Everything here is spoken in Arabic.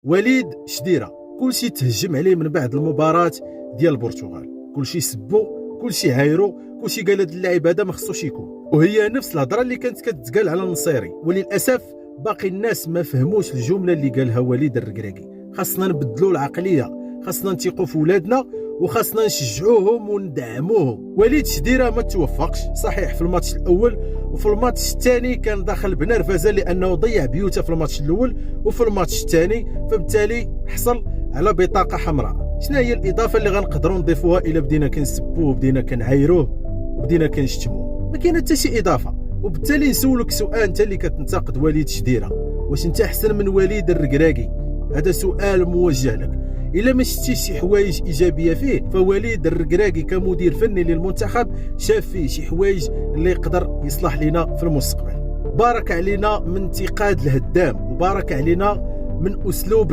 وليد شديرة كلشي تهجم عليه من بعد المباراة ديال البرتغال، كلشي سبو، كلشي عايرو، كلشي قال هذا اللاعب هذا ما خصوش يكون، وهي نفس الهضره اللي كانت كتقال على النصيري. وللاسف باقي الناس ما فهموش الجمله اللي قالها وليد الركراكي. خاصنا نبدلوا العقليه، خاصنا نثيقوا في ولادنا وخاصنا نشجعوهم وندعموهم. وليد شديرة ما توفقش صحيح في الماتش الاول، وفي الماتش الثاني كان داخل بنرفزه لانه ضيع بيوته في الماتش الاول وفي الماتش الثاني، فبالتالي حصل على بطاقه حمراء. شنو هي الاضافه اللي غنقدروا نضيفوها الا بدينا كنسبوه وبدينا كنعايروه وبدينا كنشتموه؟ ما كاين حتى شي اضافه. وبالتالي نسولك سؤال انت اللي كتنتقد وليد شديرة، واش انت احسن من وليد الركراكي؟ هذا سؤال موجه لك. الا ما شفتيش شي حوايج ايجابيه فيه، فوليد الركراكي كمدير فني للمنتخب شاف فيه شي حوايج اللي يقدر يصلح لنا في المستقبل. بارك علينا من انتقاد الهدام، وبارك علينا من اسلوب